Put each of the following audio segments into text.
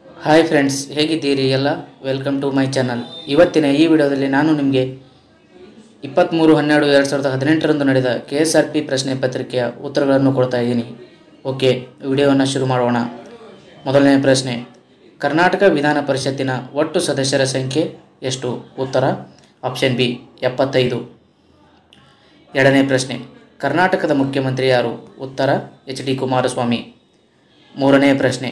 Hi friends, ಹೇಗಿದ್ದೀರಿ ಎಲ್ಲ? Welcome to my channel. ಇವತ್ತಿನ ಈ ವಿಡಿಯೋದಲ್ಲಿ ನಾನು ನಿಮಗೆ 23/12/2018 ನಡೆದ KSRP ಪ್ರಶ್ನೆ ಪತ್ರಿಕೆಯ ಉತ್ತರಗಳನ್ನು ಕೊಡ್ತಾ ಇದ್ದೀನಿ. ಓಕೆ, ವಿಡಿಯೋವನ್ನು ಶುರು ಮಾಡೋಣ. ಮೊದಲನೇ ಪ್ರಶ್ನೆ, ಕರ್ನಾಟಕ ವಿಧಾನ ಪರಿಷತ್ತಿನ ಒಟ್ಟು ಸದಸ್ಯರ ಸಂಖ್ಯೆ ಎಷ್ಟು? ಉತ್ತರ ಆಪ್ಷನ್ ಬಿ 75. ಎರಡನೇ ಪ್ರಶ್ನೆ, ಕರ್ನಾಟಕದ ಮುಖ್ಯಮಂತ್ರಿ ಯಾರು? ಉತ್ತರ HD ಕುಮಾರಸ್ವಾಮಿ. ಮೂರನೇ ಪ್ರಶ್ನೆ,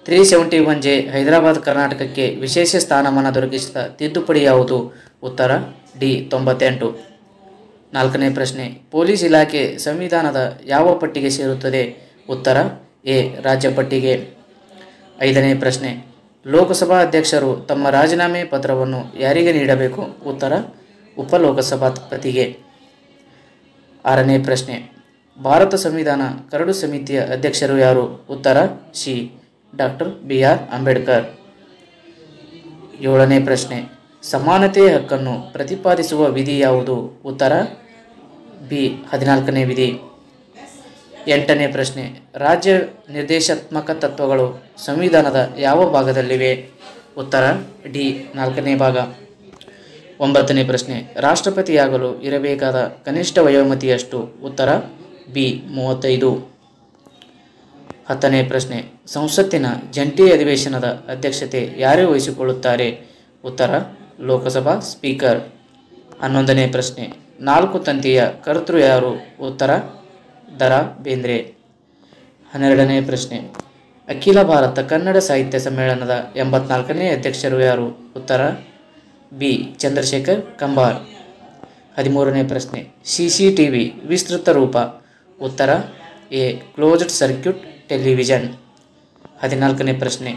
371J ಹೈದರಾಬಾದ್ ಕರ್ನಾಟಕಕ್ಕೆ ವಿಶೇಷ ಸ್ಥಾನಮಾನ ದೊರಕಿಸಿದ ತಿದ್ದುಪಡಿ ಯಾವುದು? ಉತ್ತರ ಡಿ 98. ನಾಲ್ಕನೇ ಪ್ರಶ್ನೆ, ಪೊಲೀಸ್ ಇಲಾಖೆ ಸಂವಿಧಾನದ ಯಾವ ಪಟ್ಟಿಗೆ ಸೇರುತ್ತದೆ? ಉತ್ತರ ಎ ರಾಜ್ಯ ಪಟ್ಟಿಗೆ. ಐದನೇ ಪ್ರಶ್ನೆ, ಲೋಕಸಭಾ ಅಧ್ಯಕ್ಷರು ತಮ್ಮ ರಾಜೀನಾಮೆ ಪತ್ರವನ್ನು ಯಾರಿಗೆ ನೀಡಬೇಕು? ಉತ್ತರ ಉಪಲೋಕಸಭಾಪತಿಗೆ. ಆರನೇ ಪ್ರಶ್ನೆ, ಭಾರತ ಸಂವಿಧಾನ ಕರಡು ಸಮಿತಿಯ ಅಧ್ಯಕ್ಷರು ಯಾರು? ಉತ್ತರ ಸಿ ಡಾಕ್ಟರ್ BR ಅಂಬೇಡ್ಕರ್. ಏಳನೇ ಪ್ರಶ್ನೆ, ಸಮಾನತೆಯ ಹಕ್ಕನ್ನು ಪ್ರತಿಪಾದಿಸುವ ವಿಧಿ ಯಾವುದು? ಉತ್ತರ ಬಿ 14ನೇ ವಿಧಿ. ಎಂಟನೇ ಪ್ರಶ್ನೆ, ರಾಜ್ಯ ನಿರ್ದೇಶಾತ್ಮಕ ತತ್ವಗಳು ಸಂವಿಧಾನದ ಯಾವ ಭಾಗದಲ್ಲಿವೆ? ಉತ್ತರ ಡಿ 4ನೇ ಭಾಗ. ಒಂಬತ್ತನೇ ಪ್ರಶ್ನೆ, ರಾಷ್ಟ್ರಪತಿಯಾಗಲು ಇರಬೇಕಾದ ಕನಿಷ್ಠ ವಯೋಮಿತಿ ಎಷ್ಟು? ಉತ್ತರ ಬಿ 35. ಹತ್ತನೇ ಪ್ರಶ್ನೆ, ಸಂಸತ್ತಿನ ಜಂಟಿ ಅಧಿವೇಶನದ ಅಧ್ಯಕ್ಷತೆ ಯಾರು ವಹಿಸಿಕೊಳ್ಳುತ್ತಾರೆ? ಉತ್ತರ ಲೋಕಸಭಾ ಸ್ಪೀಕರ್. 11ನೇ ಪ್ರಶ್ನೆ, 4 ತಂತಿಯ ಕರ್ತೃ ಯಾರು? ಉತ್ತರ ದ.ರಾ ಬೇಂದ್ರೆ. 12ನೇ ಪ್ರಶ್ನೆ, ಅಖಿಲ ಭಾರತ ಕನ್ನಡ ಸಾಹಿತ್ಯ ಸಮ್ಮೇಳನದ 84ನೇ ಅಧ್ಯಕ್ಷರು ಯಾರು? ಉತ್ತರ ಬಿ ಚಂದ್ರಶೇಖರ್ ಕಂಬಾರ್. 13ನೇ ಪ್ರಶ್ನೆ, CCTV ವಿಸ್ತೃತ ರೂಪ? ಉತ್ತರ ಎ ಕ್ಲೋಸ್ಡ್ ಸರ್ಕ್ಯೂಟ್ ಟೆಲಿವಿಷನ್. 14ನೇ ಪ್ರಶ್ನೆ,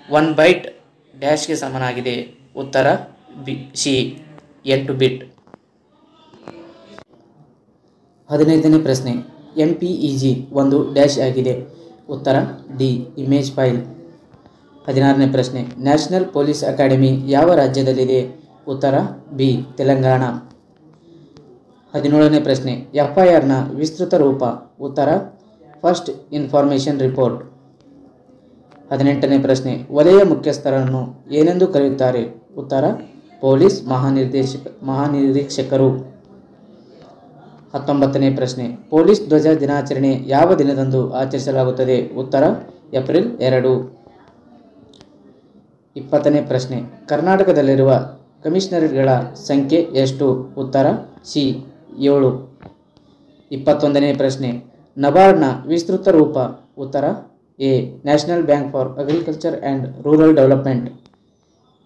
1 ಬೈಟ್ ಡ್ಯಾಶ್ಗೆ ಸಮನಾಗಿದೆ? ಉತ್ತರ ಸಿ 8 ಬಿಟ್. 15ನೇ ಪ್ರಶ್ನೆ, MPEG ಒಂದು ಡ್ಯಾಶ್ ಆಗಿದೆ? ಉತ್ತರ ಡಿ ಇಮೇಜ್ ಫೈಲ್. 16ನೇ ಪ್ರಶ್ನೆ, ನ್ಯಾಷನಲ್ ಪೊಲೀಸ್ ಅಕಾಡೆಮಿ ಯಾವ ರಾಜ್ಯದಲ್ಲಿದೆ? ಉತ್ತರ ಬಿ ತೆಲಂಗಾಣ. 17ನೇ ಪ್ರಶ್ನೆ, FIRನ ವಿಸ್ತೃತ ರೂಪ? ಉತ್ತರ ಫಸ್ಟ್ ಇನ್ಫಾರ್ಮೇಷನ್ ರಿಪೋರ್ಟ್. 18ನೇ ಪ್ರಶ್ನೆ, ವಲಯ ಮುಖ್ಯಸ್ಥರನ್ನು ಏನೆಂದು ಕರೆಯುತ್ತಾರೆ? ಉತ್ತರ ಪೊಲೀಸ್ ಮಹಾನಿರೀಕ್ಷಕರು. 19ನೇ ಪ್ರಶ್ನೆ, ಪೊಲೀಸ್ ಧ್ವಜ ದಿನಾಚರಣೆ ಯಾವ ದಿನದಂದು ಆಚರಿಸಲಾಗುತ್ತದೆ? ಉತ್ತರ ಏಪ್ರಿಲ್ 2. 20ನೇ ಪ್ರಶ್ನೆ, ಕರ್ನಾಟಕದಲ್ಲಿರುವ ಕಮಿಷನರೇಟ್ಗಳ ಸಂಖ್ಯೆ ಎಷ್ಟು? ಉತ್ತರ ಸಿ 7. 21ನೇ ಪ್ರಶ್ನೆ, ನಬಾರ್ಡ್ನ ವಿಸ್ತೃತ ರೂಪ? ಉತ್ತರ A national bank for agriculture and rural development.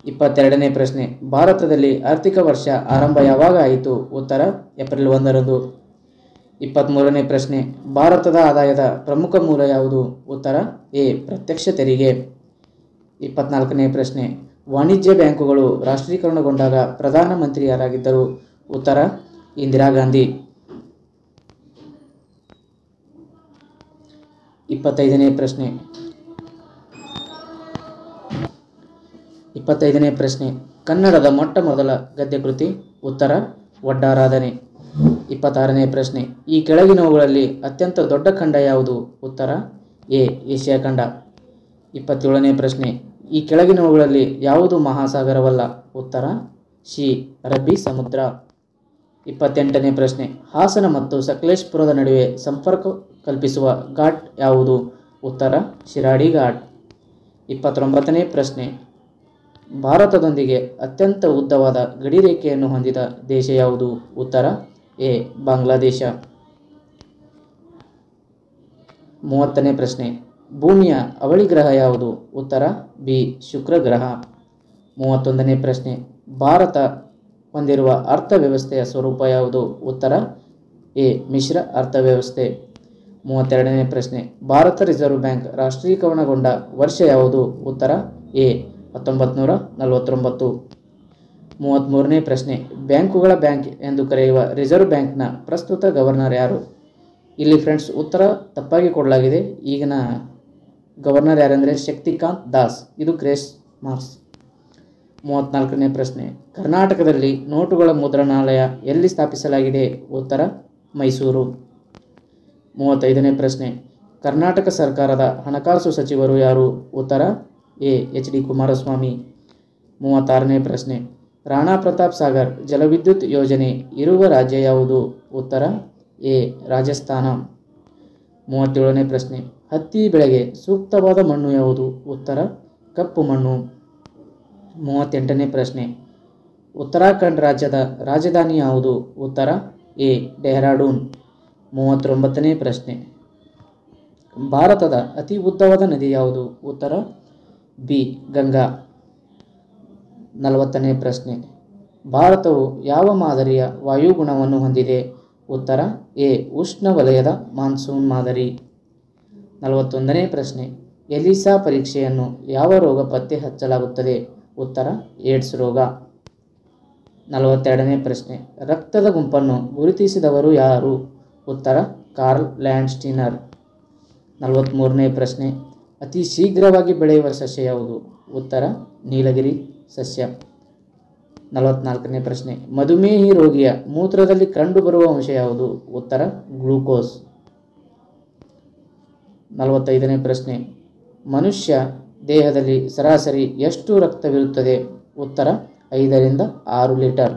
22ನೇ ಪ್ರಶ್ನೆ, ಭಾರತದಲ್ಲಿ ಆರ್ಥಿಕ ವರ್ಷ ಆರಂಭ ಯಾವಾಗ ಆಯಿತು? ಉತ್ತರ ಏಪ್ರಿಲ್ 1ರಂದು. 23ನೇ ಪ್ರಶ್ನೆ, ಭಾರತದ ಆದಾಯದ ಪ್ರಮುಖ ಮೂಲ ಯಾವುದು? ಉತ್ತರ ಎ ಪ್ರತ್ಯಕ್ಷ ತೆರಿಗೆ. 24ನೇ ಪ್ರಶ್ನೆ, ವಾಣಿಜ್ಯ ಬ್ಯಾಂಕುಗಳು ರಾಷ್ಟ್ರೀಕರಣಗೊಂಡಾಗ ಪ್ರಧಾನಮಂತ್ರಿ ಯಾರಾಗಿದ್ದರು? ಉತ್ತರ ಇಂದಿರಾ ಗಾಂಧಿ. 25ನೇ ಪ್ರಶ್ನೆ, ಕನ್ನಡದ ಮೊಟ್ಟ ಮೊದಲ ಗದ್ಯಕೃತಿ? ಉತ್ತರ ಒಡ್ಡಾರಾಧನೆ. 26ನೇ ಪ್ರಶ್ನೆ, ಈ ಕೆಳಗಿನವುಗಳಲ್ಲಿ ಅತ್ಯಂತ ದೊಡ್ಡ ಖಂಡ ಯಾವುದು? ಉತ್ತರ ಎ ಏಷ್ಯಾ ಖಂಡ. 27ನೇ ಪ್ರಶ್ನೆ, ಈ ಕೆಳಗಿನವುಗಳಲ್ಲಿ ಯಾವುದು ಮಹಾಸಾಗರವಲ್ಲ? ಉತ್ತರ ಸಿ ಅರಬ್ಬಿ ಸಮುದ್ರ. 28ನೇ ಪ್ರಶ್ನೆ, ಹಾಸನ ಮತ್ತು ಸಕಲೇಶಪುರದ ನಡುವೆ ಸಂಪರ್ಕ ಕಲ್ಪಿಸುವ ಘಾಟ್ ಯಾವುದು? ಉತ್ತರ ಶಿರಾಡಿ ಘಾಟ್. 29ನೇ ಪ್ರಶ್ನೆ, ಭಾರತದೊಂದಿಗೆ ಅತ್ಯಂತ ಉದ್ದವಾದ ಗಡಿರೇಖೆಯನ್ನು ಹೊಂದಿದ ದೇಶ ಯಾವುದು? ಉತ್ತರ ಎ ಬಾಂಗ್ಲಾದೇಶ. 30ನೇ ಪ್ರಶ್ನೆ, ಭೂಮಿಯ ಅವಳಿ ಗ್ರಹ ಯಾವುದು? ಉತ್ತರ ಬಿ ಶುಕ್ರ ಗ್ರಹ. 31ನೇ ಪ್ರಶ್ನೆ, ಭಾರತ ಹೊಂದಿರುವ ಅರ್ಥವ್ಯವಸ್ಥೆಯ ಸ್ವರೂಪ ಯಾವುದು? ಉತ್ತರ ಎ ಮಿಶ್ರ ಅರ್ಥವ್ಯವಸ್ಥೆ. 32ನೇ ಪ್ರಶ್ನೆ, ಭಾರತ ರಿಸರ್ವ್ ಬ್ಯಾಂಕ್ ರಾಷ್ಟ್ರೀಕರಣಗೊಂಡ ವರ್ಷ ಯಾವುದು? ಉತ್ತರ ಎ 1949. 33ನೇ ಪ್ರಶ್ನೆ, ಬ್ಯಾಂಕುಗಳ ಬ್ಯಾಂಕ್ ಎಂದು ಕರೆಯುವ ರಿಸರ್ವ್ ಬ್ಯಾಂಕ್ನ ಪ್ರಸ್ತುತ ಗವರ್ನರ್ ಯಾರು? ಇಲ್ಲಿ ಫ್ರೆಂಡ್ಸ್ ಉತ್ತರ ತಪ್ಪಾಗಿ ಕೊಡಲಾಗಿದೆ. ಈಗಿನ ಗವರ್ನರ್ ಯಾರೆಂದರೆ ಶಕ್ತಿಕಾಂತ್ ದಾಸ್. ಇದು ಗ್ರೇಸ್ ಮಾರ್ಕ್ಸ್. 34ನೇ ಪ್ರಶ್ನೆ, ಕರ್ನಾಟಕದಲ್ಲಿ ನೋಟುಗಳ ಮುದ್ರಣಾಲಯ ಎಲ್ಲಿ ಸ್ಥಾಪಿಸಲಾಗಿದೆ? ಉತ್ತರ ಮೈಸೂರು. 35ನೇ ಪ್ರಶ್ನೆ, ಕರ್ನಾಟಕ ಸರ್ಕಾರದ ಹಣಕಾಸು ಸಚಿವರು ಯಾರು? ಉತ್ತರ ಎ ಎಚ್ ಡಿ ಕುಮಾರಸ್ವಾಮಿ. 36ನೇ ಪ್ರಶ್ನೆ, ರಾಣಾ ಪ್ರತಾಪ್ ಸಾಗರ್ ಜಲವಿದ್ಯುತ್ ಯೋಜನೆ ಇರುವ ರಾಜ್ಯ ಯಾವುದು? ಉತ್ತರ ಎ ರಾಜಸ್ಥಾನ. 37ನೇ ಪ್ರಶ್ನೆ, ಹತ್ತಿ ಬೆಳೆಗೆ ಸೂಕ್ತವಾದ ಮಣ್ಣು ಯಾವುದು? ಉತ್ತರ ಕಪ್ಪು ಮಣ್ಣು. 38ನೇ ಪ್ರಶ್ನೆ, ಉತ್ತರಾಖಂಡ್ ರಾಜ್ಯದ ರಾಜಧಾನಿ ಯಾವುದು? ಉತ್ತರ ಎ ಡೆಹ್ರಾಡೂನ್. 39ನೇ ಪ್ರಶ್ನೆ, ಭಾರತದ ಅತಿ ಉದ್ದವಾದ ನದಿ ಯಾವುದು? ಉತ್ತರ ಬಿ ಗಂಗಾ. 40ನೇ ಪ್ರಶ್ನೆ, ಭಾರತವು ಯಾವ ಮಾದರಿಯ ವಾಯುಗುಣವನ್ನು ಹೊಂದಿದೆ? ಉತ್ತರ ಎ ಉಷ್ಣವಲಯದ ಮಾನ್ಸೂನ್ ಮಾದರಿ. 41ನೇ ಪ್ರಶ್ನೆ, ಎಲಿಸಾ ಪರೀಕ್ಷೆಯನ್ನು ಯಾವ ರೋಗ ಪತ್ತೆ ಹಚ್ಚಲಾಗುತ್ತದೆ? ಉತ್ತರ ಏಡ್ಸ್ ರೋಗ. 42ನೇ ಪ್ರಶ್ನೆ, ರಕ್ತದ ಗುಂಪನ್ನು ಗುರುತಿಸಿದವರು ಯಾರು? ಉತ್ತರ ಕಾರ್ಲ್ ಲ್ಯಾಂಡ್ಸ್ಟೀನರ್. 43ನೇ ಪ್ರಶ್ನೆ, ಅತಿ ಶೀಘ್ರವಾಗಿ ಬೆಳೆಯುವ ಸಸ್ಯ ಯಾವುದು? ಉತ್ತರ ನೀಲಗಿರಿ ಸಸ್ಯ. 44ನೇ ಪ್ರಶ್ನೆ, ಮಧುಮೇಹಿ ರೋಗಿಯ ಮೂತ್ರದಲ್ಲಿ ಕಂಡುಬರುವ ಅಂಶ ಯಾವುದು? ಉತ್ತರ ಗ್ಲೂಕೋಸ್. 45ನೇ ಪ್ರಶ್ನೆ, ಮನುಷ್ಯ ದೇಹದಲ್ಲಿ ಸರಾಸರಿ ಎಷ್ಟು ರಕ್ತವಿರುತ್ತದೆ? ಉತ್ತರ 5ರಿಂದ 6 ಲೀಟರ್.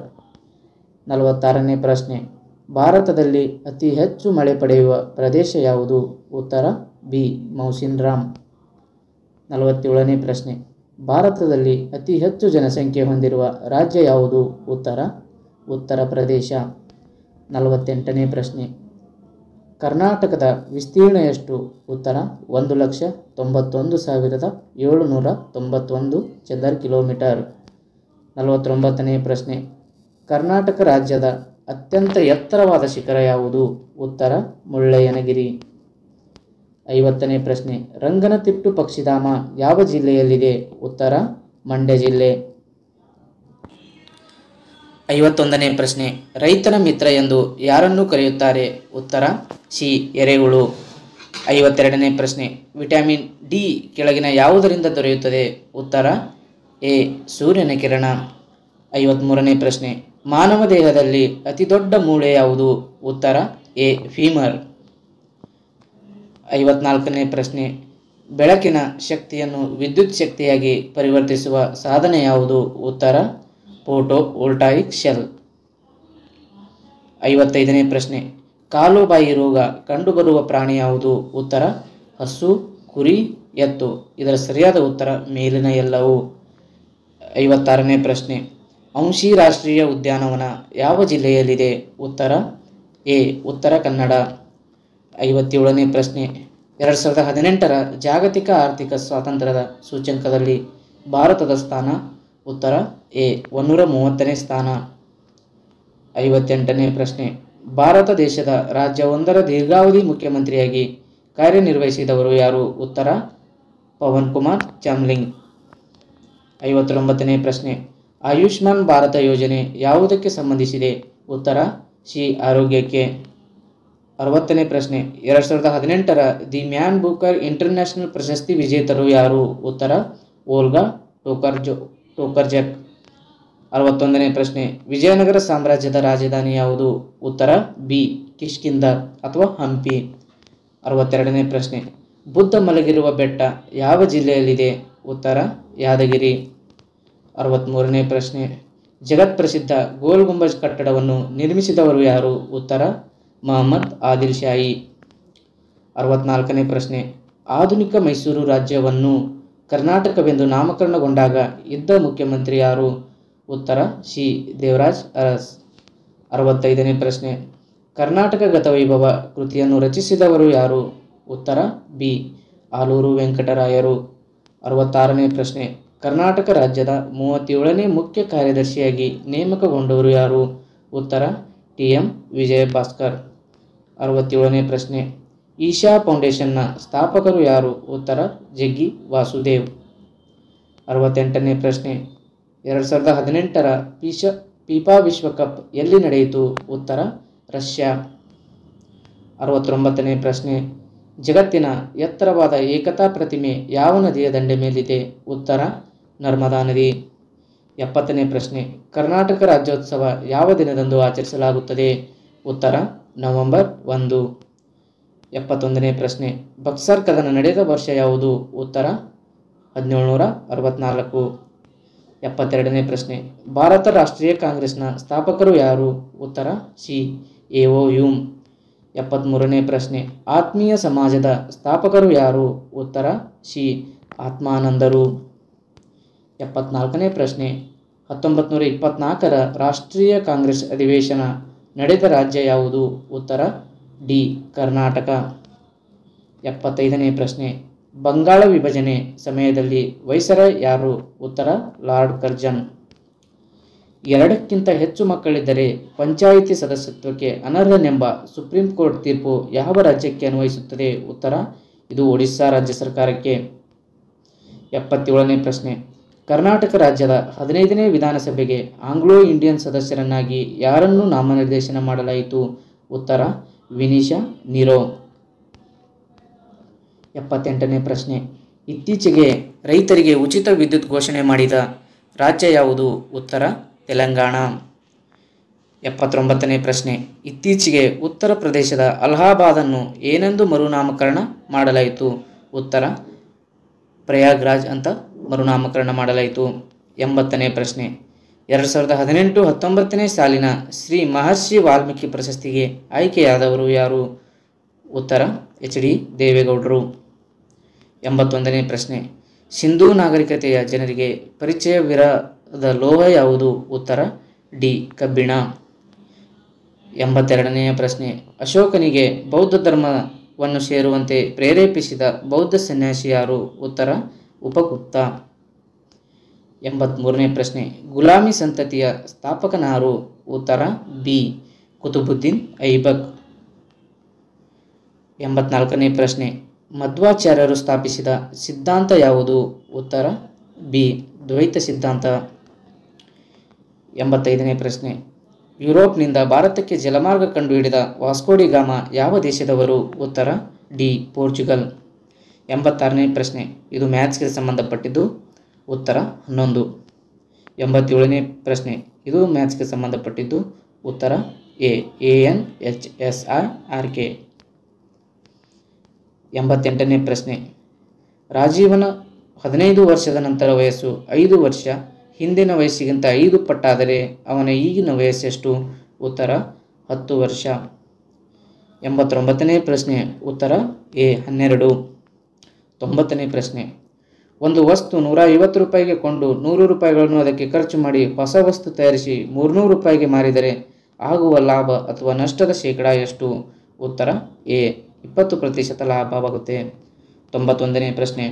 46ನೇ ಪ್ರಶ್ನೆ, ಭಾರತದಲ್ಲಿ ಅತಿ ಹೆಚ್ಚು ಮಳೆ ಪಡೆಯುವ ಪ್ರದೇಶ ಯಾವುದು? ಉತ್ತರ ಬಿ ಮೌಸಿನ್ ರಾಮ್. 47ನೇ ಪ್ರಶ್ನೆ, ಭಾರತದಲ್ಲಿ ಅತಿ ಹೆಚ್ಚು ಜನಸಂಖ್ಯೆ ಹೊಂದಿರುವ ರಾಜ್ಯ ಯಾವುದು? ಉತ್ತರ ಉತ್ತರ ಪ್ರದೇಶ. 48ನೇ ಪ್ರಶ್ನೆ, ಕರ್ನಾಟಕದ ವಿಸ್ತೀರ್ಣ ಎಷ್ಟು? ಉತ್ತರ 1,91,791 ಚದರ ಕಿಲೋಮೀಟರ್. 49ನೇ ಪ್ರಶ್ನೆ, ಕರ್ನಾಟಕ ರಾಜ್ಯದ ಅತ್ಯಂತ ಎತ್ತರವಾದ ಶಿಖರ ಯಾವುದು? ಉತ್ತರ ಮುಳ್ಳಯ್ಯನಗಿರಿ. 50ನೇ ಪ್ರಶ್ನೆ, ರಂಗನತಿಟ್ಟು ಪಕ್ಷಿಧಾಮ ಯಾವ ಜಿಲ್ಲೆಯಲ್ಲಿದೆ? ಉತ್ತರ ಮಂಡ್ಯ ಜಿಲ್ಲೆ. 51ನೇ ಪ್ರಶ್ನೆ, ರೈತನ ಮಿತ್ರ ಎಂದು ಯಾರನ್ನು ಕರೆಯುತ್ತಾರೆ? ಉತ್ತರ ಸಿ ಎರೆಹುಳು. 52ನೇ ಪ್ರಶ್ನೆ, ವಿಟಮಿನ್ ಡಿ ಕೆಳಗಿನ ಯಾವುದರಿಂದ ದೊರೆಯುತ್ತದೆ? ಉತ್ತರ ಎ ಸೂರ್ಯನ ಕಿರಣ. 53ನೇ ಪ್ರಶ್ನೆ, ಮಾನವ ದೇಹದಲ್ಲಿ ಅತಿ ದೊಡ್ಡ ಮೂಳೆ ಯಾವುದು? ಉತ್ತರ ಎ ಫೀಮರ್. 54ನೇ ಪ್ರಶ್ನೆ, ಬೆಳಕಿನ ಶಕ್ತಿಯನ್ನು ವಿದ್ಯುತ್ ಶಕ್ತಿಯಾಗಿ ಪರಿವರ್ತಿಸುವ ಸಾಧನ ಯಾವುದು? ಉತ್ತರ ಫೋಟೋ ವೋಲ್ಟಾಯಿಕ್ ಶೆಲ್. 55ನೇ ಪ್ರಶ್ನೆ, ಕಾಲುಬಾಯಿ ರೋಗ ಕಂಡುಬರುವ ಪ್ರಾಣಿ ಯಾವುದು? ಉತ್ತರ ಹಸು, ಕುರಿ, ಎತ್ತು. ಇದರ ಸರಿಯಾದ ಉತ್ತರ ಮೇಲಿನ ಎಲ್ಲವೂ. 56ನೇ ಪ್ರಶ್ನೆ, ಅಂಶಿ ರಾಷ್ಟ್ರೀಯ ಉದ್ಯಾನವನ ಯಾವ ಜಿಲ್ಲೆಯಲ್ಲಿದೆ? ಉತ್ತರ ಎ ಉತ್ತರ ಕನ್ನಡ. 57ನೇ ಪ್ರಶ್ನೆ, 2018ರ ಜಾಗತಿಕ ಆರ್ಥಿಕ ಸ್ವಾತಂತ್ರ್ಯದ ಸೂಚ್ಯಂಕದಲ್ಲಿ ಭಾರತದ ಸ್ಥಾನ? ಉತ್ತರ ಎ 130ನೇ ಸ್ಥಾನ. 58ನೇ ಪ್ರಶ್ನೆ, ಭಾರತ ದೇಶದ ರಾಜ್ಯವೊಂದರ ದೀರ್ಘಾವಧಿ ಮುಖ್ಯಮಂತ್ರಿಯಾಗಿ ಕಾರ್ಯನಿರ್ವಹಿಸಿದವರು ಯಾರು? ಉತ್ತರ ಪವನ್ ಕುಮಾರ್ ಚಾಮ್ಲಿಂಗ್. 59ನೇ ಪ್ರಶ್ನೆ, ಆಯುಷ್ಮಾನ್ ಭಾರತ ಯೋಜನೆ ಯಾವುದಕ್ಕೆ ಸಂಬಂಧಿಸಿದೆ? ಉತ್ತರ ಸಿ ಆರೋಗ್ಯಕ್ಕೆ. 60ನೇ ಪ್ರಶ್ನೆ, 2018ರ ದಿ ಮ್ಯಾನ್ ಬೂಕರ್ ಇಂಟರ್ನ್ಯಾಷನಲ್ ಪ್ರಶಸ್ತಿ ವಿಜೇತರು ಯಾರು? ಉತ್ತರ ಓಲ್ಗಾ ಟೋಕರ್ಜಕ್. 61ನೇ ಪ್ರಶ್ನೆ, ವಿಜಯನಗರ ಸಾಮ್ರಾಜ್ಯದ ರಾಜಧಾನಿ ಯಾವುದು? ಉತ್ತರ ಬಿ ಕಿಷ್ಕಿಂಧ ಅಥವಾ ಹಂಪಿ. 62ನೇ ಪ್ರಶ್ನೆ, ಬುದ್ಧ ಮಲಗಿರುವ ಬೆಟ್ಟ ಯಾವ ಜಿಲ್ಲೆಯಲ್ಲಿದೆ? ಉತ್ತರ ಯಾದಗಿರಿ. 63ನೇ ಪ್ರಶ್ನೆ, ಜಗತ್ ಪ್ರಸಿದ್ಧ ಗೋಲ್ ಗುಂಬಜ್ ಕಟ್ಟಡವನ್ನು ನಿರ್ಮಿಸಿದವರು ಯಾರು? ಉತ್ತರ ಮಹಮ್ಮದ್ ಆದಿಲ್ ಶಾಹಿ. 64ನೇ ಪ್ರಶ್ನೆ, ಆಧುನಿಕ ಮೈಸೂರು ರಾಜ್ಯವನ್ನು ಕರ್ನಾಟಕವೆಂದು ನಾಮಕರಣಗೊಂಡಾಗ ಇದ್ದ ಮುಖ್ಯಮಂತ್ರಿ ಯಾರು? ಉತ್ತರ ಸಿ ದೇವರಾಜ್ ಅರಸ್. 65ನೇ ಪ್ರಶ್ನೆ, ಕರ್ನಾಟಕ ಗತವೈಭವ ಕೃತಿಯನ್ನು ರಚಿಸಿದವರು ಯಾರು? ಉತ್ತರ ಬಿ ಆಲೂರು ವೆಂಕಟರಾಯರು. 66ನೇ ಪ್ರಶ್ನೆ, ಕರ್ನಾಟಕ ರಾಜ್ಯದ 37ನೇ ಮುಖ್ಯ ಕಾರ್ಯದರ್ಶಿಯಾಗಿ ನೇಮಕಗೊಂಡವರು ಯಾರು? ಉತ್ತರ ಟಿ.ಎಂ. ವಿಜಯ ಭಾಸ್ಕರ್. 67ನೇ ಪ್ರಶ್ನೆ, ಈಶಾ ಫೌಂಡೇಶನ್ನ ಸ್ಥಾಪಕರು ಯಾರು? ಉತ್ತರ ಜಗ್ಗಿ ವಾಸುದೇವ್. 68ನೇ ಪ್ರಶ್ನೆ, 2018ರ ಫಿಫಾ ವಿಶ್ವಕಪ್ ಎಲ್ಲಿ ನಡೆಯಿತು? ಉತ್ತರ ರಷ್ಯಾ. 69ನೇ ಪ್ರಶ್ನೆ, ಜಗತ್ತಿನ ಎತ್ತರವಾದ ಏಕತಾ ಪ್ರತಿಮೆ ಯಾವ ನದಿಯ ದಂಡೆ ಮೇಲಿದೆ? ಉತ್ತರ ನರ್ಮದಾ ನದಿ. 70ನೇ ಪ್ರಶ್ನೆ, ಕರ್ನಾಟಕ ರಾಜ್ಯೋತ್ಸವ ಯಾವ ದಿನದಂದು ಆಚರಿಸಲಾಗುತ್ತದೆ? ಉತ್ತರ ನವೆಂಬರ್ 1. 71ನೇ ಪ್ರಶ್ನೆ, ಬಕ್ಸರ್ ಕದನ ನಡೆದ ವರ್ಷ ಯಾವುದು? ಉತ್ತರ 1764. 72ನೇ ಪ್ರಶ್ನೆ, ಭಾರತ ರಾಷ್ಟ್ರೀಯ ಕಾಂಗ್ರೆಸ್ನ ಸ್ಥಾಪಕರು ಯಾರು? ಉತ್ತರ ಸಿ. ಎ.ಒ. ಹ್ಯೂಮ್. 73ನೇ ಪ್ರಶ್ನೆ, ಆತ್ಮೀಯ ಸಮಾಜದ ಸ್ಥಾಪಕರು ಯಾರು? ಉತ್ತರ ಸಿ. ಆತ್ಮಾನಂದರು. 74ನೇ ಪ್ರಶ್ನೆ, 1924ರ ರಾಷ್ಟ್ರೀಯ ಕಾಂಗ್ರೆಸ್ ಅಧಿವೇಶನ ನಡೆದ ರಾಜ್ಯ ಯಾವುದು? ಉತ್ತರ ಡಿ. ಕರ್ನಾಟಕ. 75ನೇ ಪ್ರಶ್ನೆ, ಬಂಗಾಳ ವಿಭಜನೆ ಸಮಯದಲ್ಲಿ ವೈಸರಾಯ್ ಯಾರು? ಉತ್ತರ ಲಾರ್ಡ್ ಕರ್ಜನ್. 2ಕ್ಕಿಂತ ಹೆಚ್ಚು ಮಕ್ಕಳಿದ್ದರೆ ಪಂಚಾಯಿತಿ ಸದಸ್ಯತ್ವಕ್ಕೆ ಅನರ್ಹನೆಂಬ ಸುಪ್ರೀಂ ಕೋರ್ಟ್ ತೀರ್ಪು ಯಾವ ರಾಜ್ಯಕ್ಕೆ ಅನ್ವಯಿಸುತ್ತದೆ? ಉತ್ತರ ಇದು ಒಡಿಶಾ ರಾಜ್ಯ ಸರ್ಕಾರಕ್ಕೆ. 77ನೇ ಪ್ರಶ್ನೆ, ಕರ್ನಾಟಕ ರಾಜ್ಯದ 15ನೇ ವಿಧಾನಸಭೆಗೆ ಆಂಗ್ಲೋ ಇಂಡಿಯನ್ ಸದಸ್ಯರನ್ನಾಗಿ ಯಾರನ್ನು ನಾಮನಿರ್ದೇಶನ ಮಾಡಲಾಯಿತು? ಉತ್ತರ ವಿನಿಶಾ ನಿರೋ. 78ನೇ ಪ್ರಶ್ನೆ, ಇತ್ತೀಚೆಗೆ ರೈತರಿಗೆ ಉಚಿತ ವಿದ್ಯುತ್ ಘೋಷಣೆ ಮಾಡಿದ ರಾಜ್ಯ ಯಾವುದು? ಉತ್ತರ ತೆಲಂಗಾಣ. 79ನೇ ಪ್ರಶ್ನೆ, ಇತ್ತೀಚೆಗೆ ಉತ್ತರ ಪ್ರದೇಶದ ಅಲಹಾಬಾದನ್ನು ಏನೆಂದು ಮರುನಾಮಕರಣ ಮಾಡಲಾಯಿತು? ಉತ್ತರ ಪ್ರಯಾಗ್ರಾಜ್ ಅಂತ ಮರುನಾಮಕರಣ ಮಾಡಲಾಯಿತು. 80ನೇ ಪ್ರಶ್ನೆ, 2018-19ನೇ ಸಾಲಿನ ಶ್ರೀ ಮಹರ್ಷಿ ವಾಲ್ಮೀಕಿ ಪ್ರಶಸ್ತಿಗೆ ಆಯ್ಕೆಯಾದವರು ಯಾರು? ಉತ್ತರ ಎಚ್.ಡಿ. ದೇವೇಗೌಡರು. 81ನೇ ಪ್ರಶ್ನೆ, ಸಿಂಧೂ ನಾಗರಿಕತೆಯ ಜನರಿಗೆ ಪರಿಚಯವಿರದ ಲೋಹ ಯಾವುದು? ಉತ್ತರ ಡಿ. ಕಬ್ಬಿಣ. 82ನೇ ಪ್ರಶ್ನೆ, ಅಶೋಕನಿಗೆ ಬೌದ್ಧ ಧರ್ಮವನ್ನು ಸೇರುವಂತೆ ಪ್ರೇರೇಪಿಸಿದ ಬೌದ್ಧ ಸನ್ಯಾಸಿ ಯಾರು? ಉತ್ತರ ಉಪಗುಪ್ತ. 83ನೇ ಪ್ರಶ್ನೆ, ಗುಲಾಮಿ ಸಂತತಿಯ ಸ್ಥಾಪಕನಾರು? ಉತ್ತರ ಬಿ. ಕುತುಬುದ್ದೀನ್ ಐಬಕ್. 84ನೇ ಪ್ರಶ್ನೆ, ಮಧ್ವಾಚಾರ್ಯರು ಸ್ಥಾಪಿಸಿದ ಸಿದ್ಧಾಂತ ಯಾವುದು? ಉತ್ತರ ಬಿ. ದ್ವೈತ ಸಿದ್ಧಾಂತ. 85ನೇ ಪ್ರಶ್ನೆ, ಯುರೋಪ್ನಿಂದ ಭಾರತಕ್ಕೆ ಜಲಮಾರ್ಗ ಕಂಡುಹಿಡಿದ ವಾಸ್ಕೋಡಿ ಗಾಮ ಯಾವ ದೇಶದವರು? ಉತ್ತರ ಡಿ. ಪೋರ್ಚುಗಲ್. 86ನೇ ಪ್ರಶ್ನೆ, ಇದು ಮ್ಯಾಥ್ಸ್ಗೆ ಸಂಬಂಧಪಟ್ಟಿದ್ದು. ಉತ್ತರ 11. 87ನೇ ಪ್ರಶ್ನೆ, ಇದು ಮ್ಯಾಥ್ಸ್ಗೆ ಸಂಬಂಧಪಟ್ಟಿದ್ದು. ಉತ್ತರ ಎ. ANHSRK. 88ನೇ ಪ್ರಶ್ನೆ, ರಾಜೀವನ 15 ವರ್ಷದ ನಂತರ ವಯಸ್ಸು 5 ವರ್ಷ ಹಿಂದಿನ ವಯಸ್ಸಿಗಿಂತ 5 ಪಟ್ಟಾದರೆ ಅವನ ಈಗಿನ ವಯಸ್ಸೆಷ್ಟು? ಉತ್ತರ 10 ವರ್ಷ. 89ನೇ ಪ್ರಶ್ನೆ, ಉತ್ತರ ಎ. 12. 90ನೇ ಪ್ರಶ್ನೆ, ಒಂದು ವಸ್ತು 150 ರೂಪಾಯಿಗೆ ಕೊಂಡು 100 ರೂಪಾಯಿಗಳನ್ನು ಅದಕ್ಕೆ ಖರ್ಚು ಮಾಡಿ ಹೊಸ ವಸ್ತು ತಯಾರಿಸಿ 300 ರೂಪಾಯಿಗೆ ಮಾರಿದರೆ ಆಗುವ ಲಾಭ ಅಥವಾ ನಷ್ಟದ ಶೇಕಡ ಎಷ್ಟು? ಉತ್ತರ ಎ. 20% ಲಾಭವಾಗುತ್ತೆ. 91ನೇ ಪ್ರಶ್ನೆ,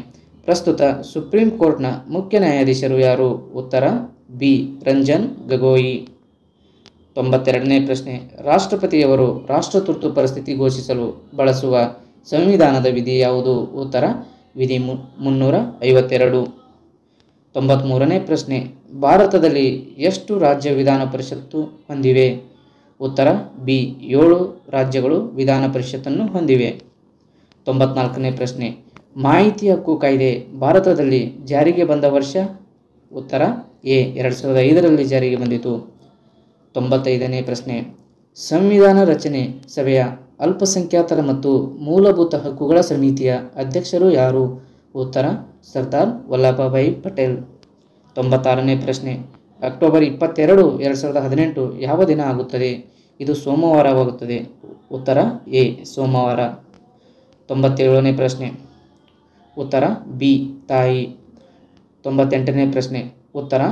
ಪ್ರಸ್ತುತ ಸುಪ್ರೀಂ ಕೋರ್ಟ್ನ ಮುಖ್ಯ ನ್ಯಾಯಾಧೀಶರು ಯಾರು? ಉತ್ತರ ಬಿ. ರಂಜನ್ ಗೊಗೊಯಿ. 92ನೇ ಪ್ರಶ್ನೆ, ರಾಷ್ಟ್ರಪತಿಯವರು ರಾಷ್ಟ್ರ ತುರ್ತು ಪರಿಸ್ಥಿತಿ ಘೋಷಿಸಲು ಬಳಸುವ ಸಂವಿಧಾನದ ವಿಧಿ ಯಾವುದು? ಉತ್ತರ ವಿಧಿ 352. 93ನೇ ಪ್ರಶ್ನೆ, ಭಾರತದಲ್ಲಿ ಎಷ್ಟು ರಾಜ್ಯ ವಿಧಾನ ಪರಿಷತ್ತು ಹೊಂದಿವೆ? ಉತ್ತರ ಬಿ. 7 ರಾಜ್ಯಗಳು ವಿಧಾನ ಪರಿಷತ್ತನ್ನು ಹೊಂದಿವೆ. 94ನೇ ಪ್ರಶ್ನೆ, ಮಾಹಿತಿ ಹಕ್ಕು ಕಾಯ್ದೆ ಭಾರತದಲ್ಲಿ ಜಾರಿಗೆ ಬಂದ ವರ್ಷ? ಉತ್ತರ ಎ. 2005ರಲ್ಲಿ ಜಾರಿಗೆ ಬಂದಿತು. 95ನೇ ಪ್ರಶ್ನೆ, ಸಂವಿಧಾನ ರಚನೆ ಸಭೆಯ ಅಲ್ಪಸಂಖ್ಯಾತರ ಮತ್ತು ಮೂಲಭೂತ ಹಕ್ಕುಗಳ ಸಮಿತಿಯ ಅಧ್ಯಕ್ಷರು ಯಾರು? ಉತ್ತರ ಸರ್ದಾರ್ ವಲ್ಲಭಭಾಯಿ ಪಟೇಲ್. 96ನೇ ಪ್ರಶ್ನೆ, ಅಕ್ಟೋಬರ್ 22, 2018 ಯಾವ ದಿನ ಆಗುತ್ತದೆ? ಇದು ಸೋಮವಾರವಾಗುತ್ತದೆ. ಉತ್ತರ ಎ. ಸೋಮವಾರ. 97ನೇ ಪ್ರಶ್ನೆ, ಉತ್ತರ ಬಿ. ತಾಯಿ. 98ನೇ ಪ್ರಶ್ನೆ, ಉತ್ತರ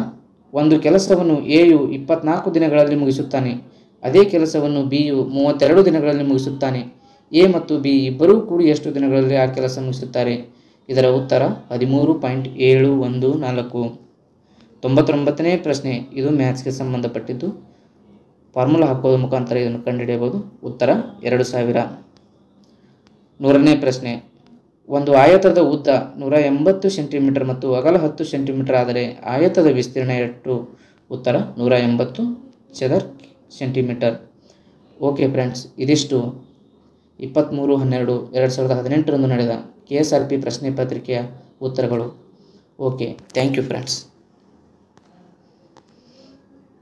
ಒಂದು ಕೆಲಸವನ್ನು ಎಯು 24 ದಿನಗಳಲ್ಲಿ ಮುಗಿಸುತ್ತಾನೆ. ಅದೇ ಕೆಲಸವನ್ನು ಬಿಯು 32 ದಿನಗಳಲ್ಲಿ ಮುಗಿಸುತ್ತಾನೆ. ಎ ಮತ್ತು ಬಿ ಇಬ್ಬರೂ ಕೂಡಿ ಎಷ್ಟು ದಿನಗಳಲ್ಲಿ ಆ ಕೆಲಸ ಮುಗಿಸುತ್ತಾರೆ? ಇದರ ಉತ್ತರ 13.714. 99ನೇ ಪ್ರಶ್ನೆ, ಇದು ಮ್ಯಾಥ್ಸ್ಗೆ ಸಂಬಂಧಪಟ್ಟಿದ್ದು. ಫಾರ್ಮುಲಾ ಹಾಕೋದ ಮುಖಾಂತರ ಇದನ್ನು ಕಂಡುಹಿಡಿಯಬಹುದು. ಉತ್ತರ 2000. 100ನೇ ಪ್ರಶ್ನೆ, ಒಂದು ಆಯತದ ಉದ್ದ 180 ಸೆಂಟಿಮೀಟರ್ ಮತ್ತು ಅಗಲ 10 ಸೆಂಟಿಮೀಟರ್ ಆದರೆ ಆಯತದ ವಿಸ್ತೀರ್ಣ ಎಷ್ಟು? ಉತ್ತರ 180 ಚದರ ಸೆಂಟಿಮೀಟರ್. ಓಕೆ ಫ್ರೆಂಡ್ಸ್, ಇದಿಷ್ಟು 23/12/2018 ನಡೆದ KSRP ಪ್ರಶ್ನೆ ಪತ್ರಿಕೆಯ ಉತ್ತರಗಳು. Okay, thank you friends.